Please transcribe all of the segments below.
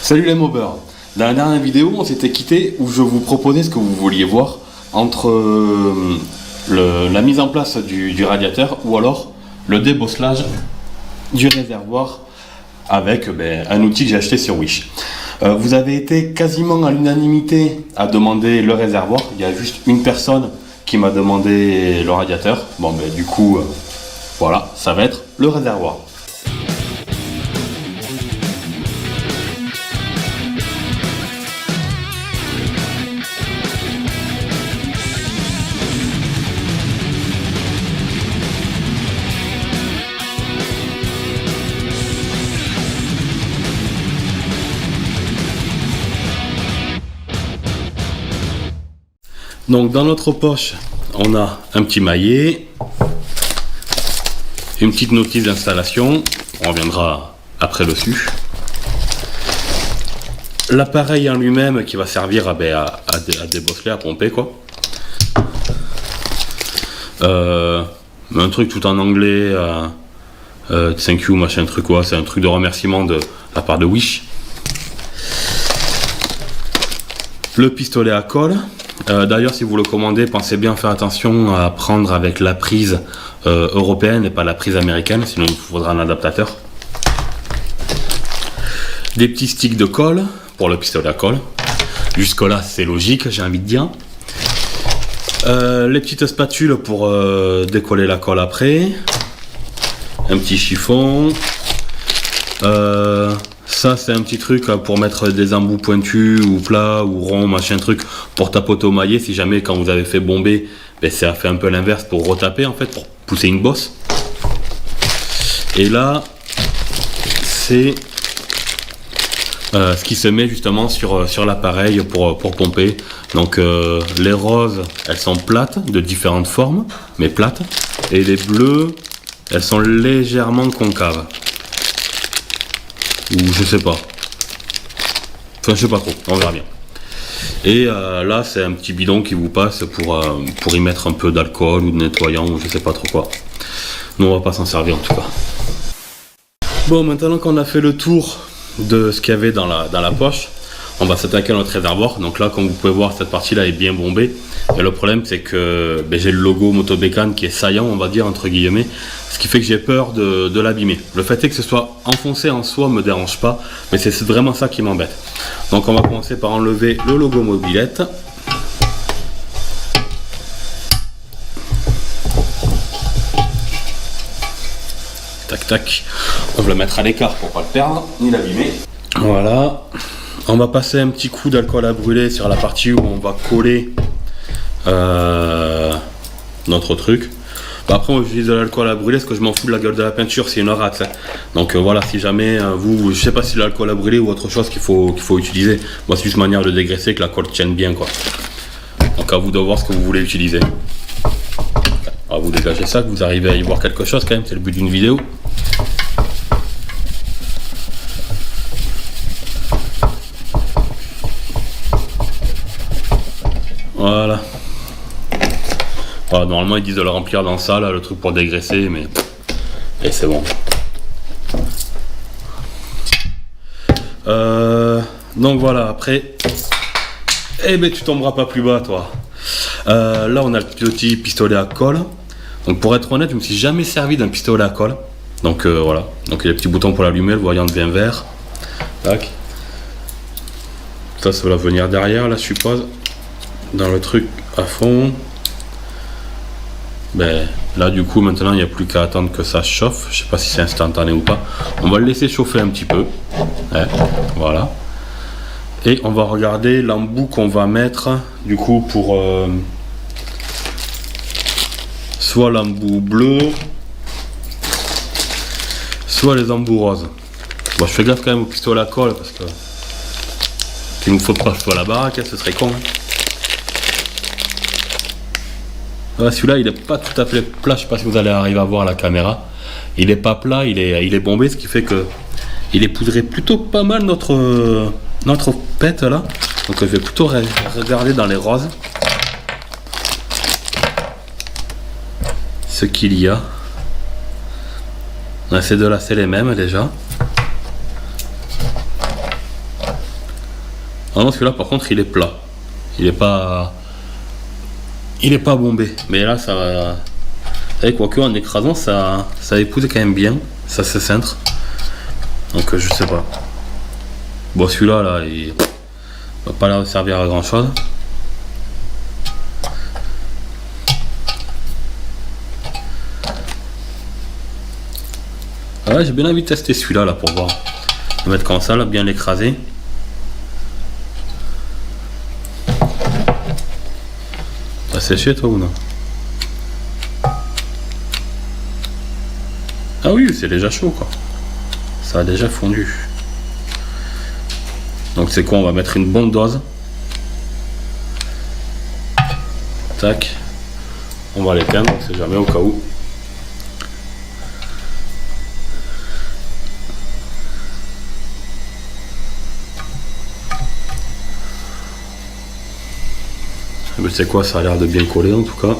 Salut les mobbers. Dans la dernière vidéo, on s'était quitté où je vous proposais ce que vous vouliez voir entre la mise en place du radiateur ou alors le débosselage du réservoir avec un outil que j'ai acheté sur Wish. Vous avez été quasiment à l'unanimité à demander le réservoir. Il y a juste une personne qui m'a demandé le radiateur. Bon, du coup, voilà, ça va être le réservoir. Donc dans notre poche, on a un petit maillet, une petite notice d'installation, on reviendra après dessus. L'appareil en lui-même qui va servir à débosseler, à pomper quoi. Un truc tout en anglais, thank you machin truc quoi, c'est un truc de remerciement de la part de Wish. Le pistolet à colle. D'ailleurs, si vous le commandez, pensez bien faire attention à prendre avec la prise européenne et pas la prise américaine, sinon il vous faudra un adaptateur. Des petits sticks de colle pour le pistolet à colle. Jusque là, c'est logique, j'ai envie de dire. Les petites spatules pour décoller la colle après. Un petit chiffon. Ça c'est un petit truc pour mettre des embouts pointus ou plats ou ronds, machin truc, pour tapoter au maillet si jamais quand vous avez fait bomber, ça fait un peu l'inverse pour retaper en fait, pour pousser une bosse. Et là c'est ce qui se met justement sur l'appareil pour pomper. Donc les roses elles sont plates de différentes formes mais plates, et les bleues elles sont légèrement concaves. Ou je sais pas. Enfin je sais pas trop, on verra bien. Et là c'est un petit bidon qui vous passe pour y mettre un peu d'alcool ou de nettoyant ou je sais pas trop quoi. Nous on va pas s'en servir en tout cas. Bon, maintenant qu'on a fait le tour de ce qu'il y avait dans la poche, on va s'attaquer à notre réservoir. Donc là comme vous pouvez voir, cette partie là est bien bombée. Et le problème c'est que j'ai le logo Motobécane qui est saillant, on va dire entre guillemets, ce qui fait que j'ai peur de l'abîmer. Le fait est que ce soit enfoncé en soi me dérange pas, mais c'est vraiment ça qui m'embête. Donc on va commencer par enlever le logo Mobilette. Tac tac, on va le mettre à l'écart pour pas le perdre ni l'abîmer. Voilà, on va passer un petit coup d'alcool à brûler sur la partie où on va coller notre truc. Après on utilise de l'alcool à brûler parce que je m'en fous de la gueule de la peinture, c'est une rate. Donc voilà, si jamais je sais pas si l'alcool à brûler ou autre chose qu'il faut utiliser. Moi c'est juste une manière de dégraisser, que la colle tienne bien quoi. Donc à vous de voir ce que vous voulez utiliser. On va vous dégager ça, que vous arrivez à y voir quelque chose quand même, c'est le but d'une vidéo. Voilà. Voilà, normalement ils disent de le remplir dans ça là, le truc pour dégraisser, mais et c'est bon. Donc voilà, après tu tomberas pas plus bas toi. Là on a le petit pistolet à colle. Donc pour être honnête, je me suis jamais servi d'un pistolet à colle. Donc voilà, donc il y a les petits boutons pour l'allumer, le voyant devient vert. Tac. Ça va venir derrière là je suppose, dans le truc à fond. Là du coup maintenant il n'y a plus qu'à attendre que ça chauffe. Je sais pas si c'est instantané ou pas. On va le laisser chauffer un petit peu. Voilà. Et on va regarder l'embout qu'on va mettre du coup pour soit l'embout bleu, soit les embouts roses. Bon, je fais gaffe quand même au pistolet à colle parce que il ne faut pas que ce soit la baraque, ce serait con. Celui-là il n'est pas tout à fait plat, je sais pas si vous allez arriver à voir la caméra. Il n'est pas plat, il est bombé, ce qui fait que il époudrait plutôt pas mal notre pète là. Donc je vais plutôt regarder dans les roses ce qu'il y a. On essaie de lasser les mêmes déjà. Ah non, celui-là par contre il est plat. Il est pas bombé. Mais là ça va. Avec quoique en écrasant ça épouse quand même bien. Ça se cintre. Donc je sais pas. Bon celui-là là il va pas l'air de servir à grand chose. Ah ouais, j'ai bien envie de tester celui-là là pour voir. On va mettre comme ça là, bien l'écraser. T'as séché toi ou non? Ah oui, c'est déjà chaud quoi. Ça a déjà fondu. Donc c'est quoi? On va mettre une bonne dose. Tac. On va l'éteindre, on sait jamais au cas où. Mais c'est quoi? Ça a l'air de bien coller en tout cas.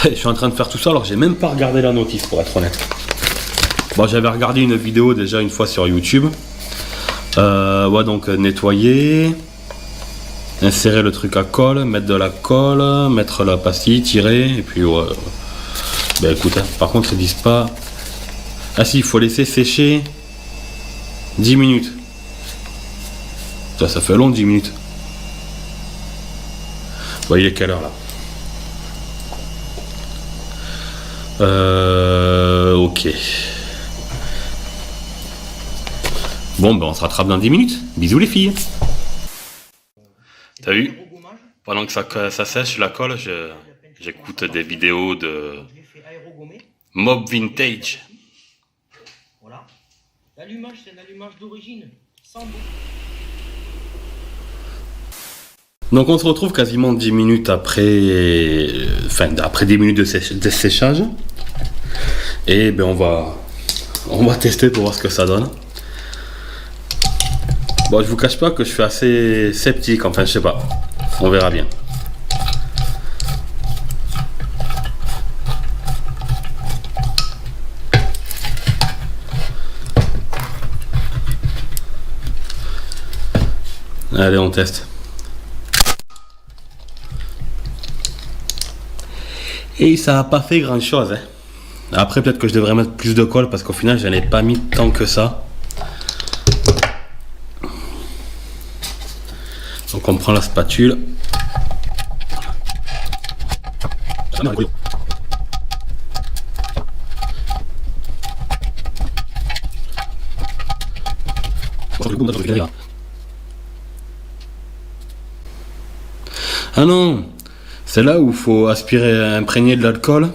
Je suis en train de faire tout ça alors j'ai même pas regardé la notice pour être honnête. Bon, j'avais regardé une vidéo déjà une fois sur YouTube. Ouais, donc nettoyer, insérer le truc à colle, mettre de la colle, mettre la pastille, tirer et puis ouais. Ben écoute, hein, par contre ils disent pas. Ah si, il faut laisser sécher 10 minutes. Ça fait long 10 minutes. Bon, il est quelle heure là? Ok. Bon, ben on se rattrape dans 10 minutes. Bisous les filles. T'as vu? Pendant que ça sèche la colle, j'écoute des vidéos de Mob Vintage. Voilà. L'allumage, c'est un allumage d'origine. Sans bout. Donc on se retrouve quasiment 10 minutes après, après 10 minutes de séchage. Et ben on va tester pour voir ce que ça donne. Bon, je vous cache pas que je suis assez sceptique, enfin je sais pas. On verra bien. Allez, on teste. Et ça n'a pas fait grand chose. Hein. Après, peut-être que je devrais mettre plus de colle parce qu'au final, je n'en ai pas mis tant que ça. Donc, on prend la spatule. Ah non! C'est là où il faut aspirer, imprégner de l'alcool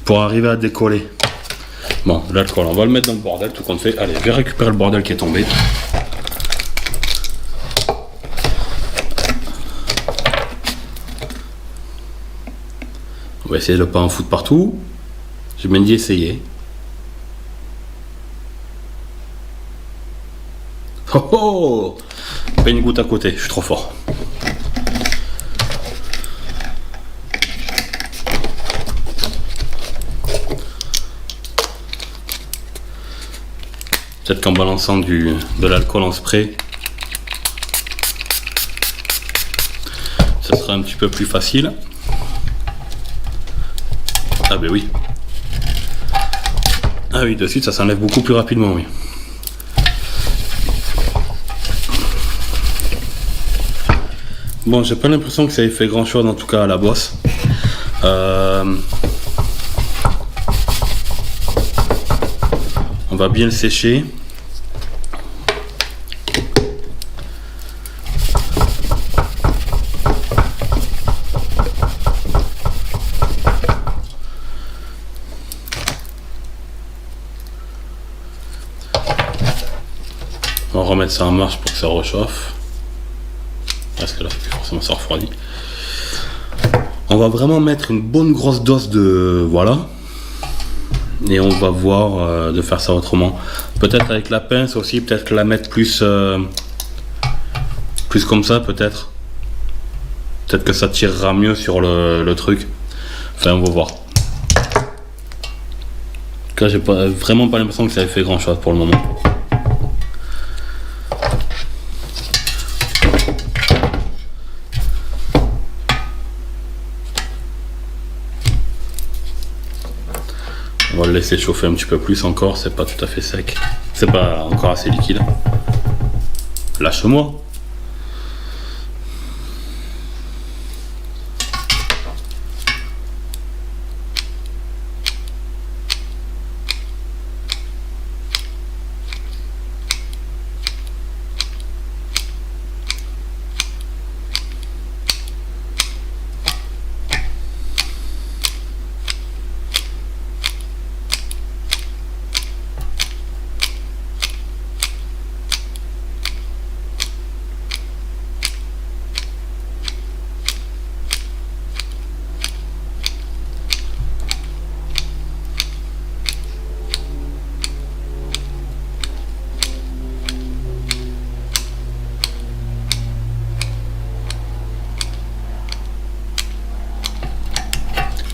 pour arriver à décoller. Bon, l'alcool, on va le mettre dans le bordel tout compte fait. Allez, je vais récupérer le bordel qui est tombé. On va essayer de ne pas en foutre partout. J'ai bien dit essayer. Oh oh! Pas une goutte à côté, je suis trop fort. Peut-être qu'en balançant de l'alcool en spray, ça sera un petit peu plus facile. Ah ben oui. Ah oui, de suite ça s'enlève beaucoup plus rapidement, oui. Bon, j'ai pas l'impression que ça ait fait grand chose en tout cas à la bosse. On va bien le sécher. On va remettre ça en marche pour que ça rechauffe. Parce que là, forcément, ça refroidit. On va vraiment mettre une bonne grosse dose de... Voilà. Et on va voir de faire ça autrement. Peut-être avec la pince aussi, peut-être que la mettre plus... plus comme ça, peut-être. Peut-être que ça tirera mieux sur le truc. Enfin, on va voir. cas, j'ai vraiment pas l'impression que ça ait fait grand chose pour le moment. On va le laisser chauffer un petit peu plus encore, c'est pas tout à fait sec. C'est pas encore assez liquide. Lâche-moi.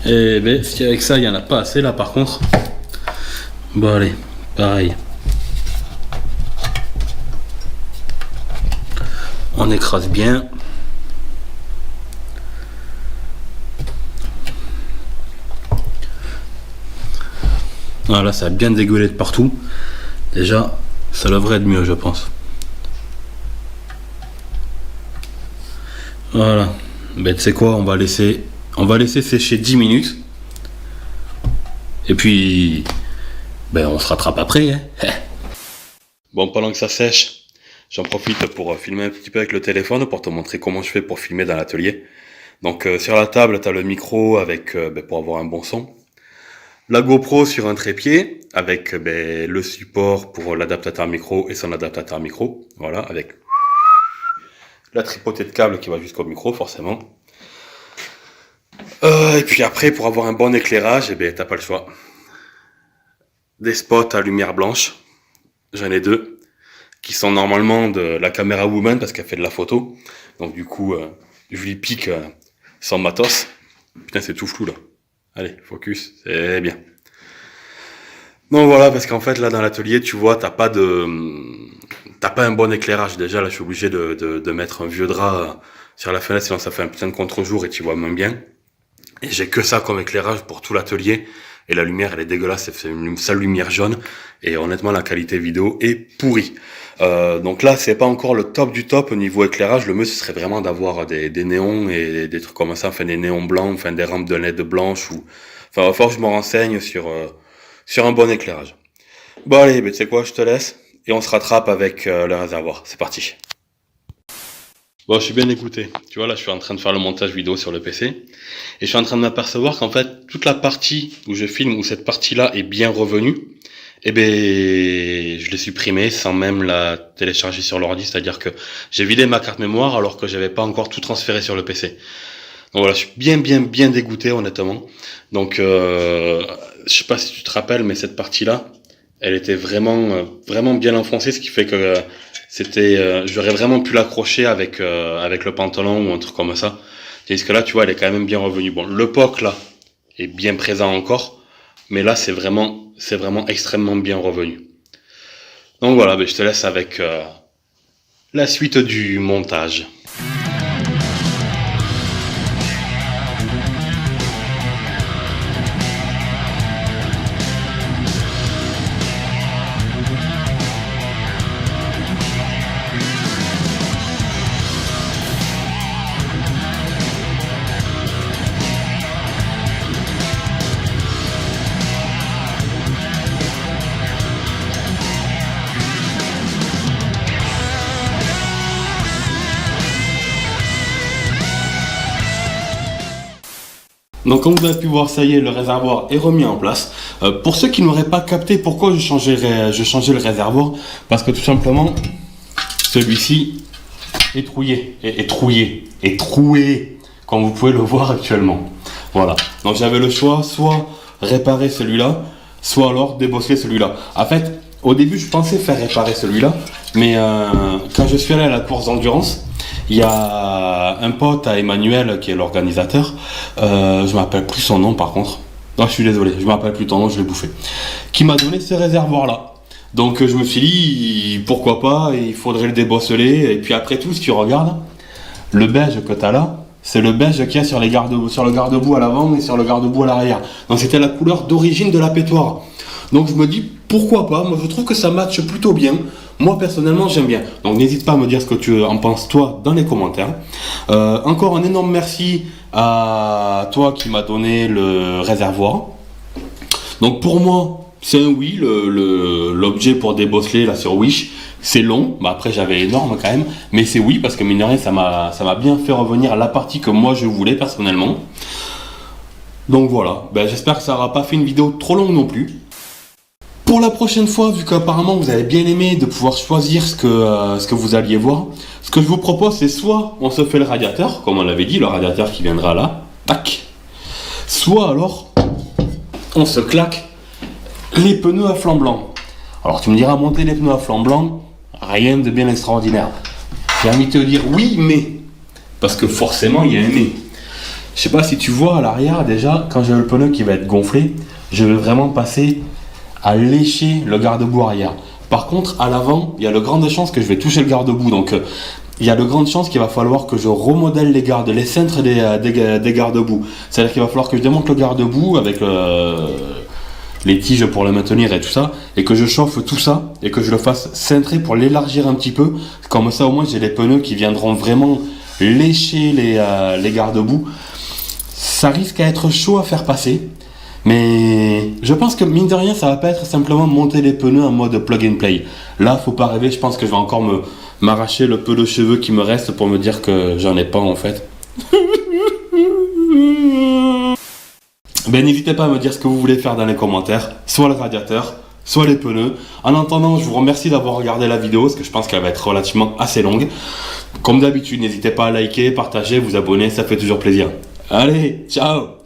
Et ben, si avec ça il n'y en a pas assez là par contre. Bon allez, pareil. On écrase bien. Voilà, ça a bien dégueulé de partout. Déjà, ça devrait être mieux, je pense. Voilà. Ben, tu sais quoi, on va laisser sécher 10 minutes. Et puis, ben, on se rattrape après. Hein. Bon, pendant que ça sèche, j'en profite pour filmer un petit peu avec le téléphone pour te montrer comment je fais pour filmer dans l'atelier. Donc, sur la table, tu as le micro avec, pour avoir un bon son. La GoPro sur un trépied avec le support pour l'adaptateur micro et son adaptateur micro. Voilà, avec la tripotée de câbles qui va jusqu'au micro, forcément. Et puis après, pour avoir un bon éclairage, t'as pas le choix. Des spots à lumière blanche. J'en ai deux. Qui sont normalement de la caméra Woman parce qu'elle fait de la photo. Donc du coup, je lui pique son matos. Putain, c'est tout flou là. Allez, focus, c'est bien. Donc voilà, parce qu'en fait là dans l'atelier, tu vois, t'as pas un bon éclairage. Déjà là, je suis obligé de mettre un vieux drap sur la fenêtre, sinon ça fait un putain de contre-jour et tu vois moins bien. Et j'ai que ça comme éclairage pour tout l'atelier. Et la lumière, elle est dégueulasse, c'est une sale lumière jaune. Et honnêtement, la qualité vidéo est pourrie. Donc là, c'est pas encore le top du top au niveau éclairage. Le mieux, ce serait vraiment d'avoir des néons et des trucs comme ça, enfin des néons blancs, enfin des rampes de LED blanches ou, enfin, il va falloir que je me renseigne sur un bon éclairage. Bon allez, tu sais quoi, je te laisse et on se rattrape avec le réservoir. C'est parti. Bon, je suis bien écouté. Tu vois, là, je suis en train de faire le montage vidéo sur le PC. Et je suis en train de m'apercevoir qu'en fait, toute la partie où je filme, où cette partie-là est bien revenue, je l'ai supprimée sans même la télécharger sur l'ordi. C'est-à-dire que j'ai vidé ma carte mémoire alors que j'avais pas encore tout transféré sur le PC. Donc voilà, je suis bien dégoûté, honnêtement. Donc, je sais pas si tu te rappelles, mais cette partie-là, elle était vraiment bien enfoncée, ce qui fait que j'aurais vraiment pu l'accrocher avec le pantalon ou un truc comme ça. Tandis que là, tu vois, elle est quand même bien revenue. Bon, le POC là est bien présent encore, mais là c'est vraiment extrêmement bien revenu. Donc voilà, je te laisse avec la suite du montage. Donc comme vous avez pu voir, ça y est, le réservoir est remis en place. Pour ceux qui n'auraient pas capté pourquoi je changeais le réservoir, parce que tout simplement, celui-ci est trouillé, est troué, comme vous pouvez le voir actuellement. Voilà, donc j'avais le choix, soit réparer celui-là, soit alors débosser celui-là. En fait, au début, je pensais faire réparer celui-là, mais quand je suis allé à la course d'endurance, il y a un pote à Emmanuel qui est l'organisateur, je ne m'appelle plus son nom par contre, Non, je suis désolé, je me rappelle plus ton nom, je l'ai bouffé. Qui m'a donné ce réservoir-là. Donc je me suis dit, pourquoi pas, il faudrait le débosseler. Et puis après tout, si tu regardes, le beige que tu as là, c'est le beige qu'il y a sur le garde-boue à l'avant et sur le garde-boue à l'arrière. Donc c'était la couleur d'origine de la pétoire. Donc je me dis, pourquoi pas, moi je trouve que ça matche plutôt bien. Moi personnellement j'aime bien. Donc n'hésite pas à me dire ce que tu en penses toi dans les commentaires. Encore un énorme merci à toi qui m'a donné le réservoir. Donc pour moi, c'est un oui, l'objet pour débosseler là sur Wish, c'est long, bah après j'avais énorme quand même, mais c'est oui parce que mine de rien ça m'a bien fait revenir à la partie que moi je voulais personnellement. Donc voilà, ben, j'espère que ça n'aura pas fait une vidéo trop longue non plus. Pour la prochaine fois, vu qu'apparemment vous avez bien aimé de pouvoir choisir ce que vous alliez voir, ce que je vous propose c'est soit on se fait le radiateur, comme on l'avait dit, le radiateur qui viendra là, tac, soit alors on se claque les pneus à flanc blanc. Alors tu me diras, monter les pneus à flanc blanc, rien de bien extraordinaire. J'ai envie de te dire oui, mais. Parce que forcément, il y a un mais. Je sais pas si tu vois à l'arrière, déjà, quand j'ai le pneu qui va être gonflé, je vais vraiment passer à lécher le garde-boue arrière. Par contre, à l'avant, il y a de grandes chances que je vais toucher le garde-boue. Donc, il y a de grandes chances qu'il va falloir que je remodèle les cintres des garde-boue. C'est-à-dire qu'il va falloir que je démonte le garde-boue avec les tiges pour le maintenir et tout ça, et que je chauffe tout ça, et que je le fasse cintrer pour l'élargir un petit peu. Comme ça, au moins, j'ai les pneus qui viendront vraiment lécher les garde-boue. Ça risque à être chaud à faire passer, mais je pense que mine de rien, ça va pas être simplement monter les pneus en mode plug and play. Là, faut pas rêver, je pense que je vais encore m'arracher le peu de cheveux qui me reste pour me dire que j'en ai pas en fait. Ben n'hésitez pas à me dire ce que vous voulez faire dans les commentaires, soit le radiateur, soit les pneus. En attendant, je vous remercie d'avoir regardé la vidéo, parce que je pense qu'elle va être relativement assez longue. Comme d'habitude, n'hésitez pas à liker, partager, vous abonner, ça fait toujours plaisir. Allez, ciao!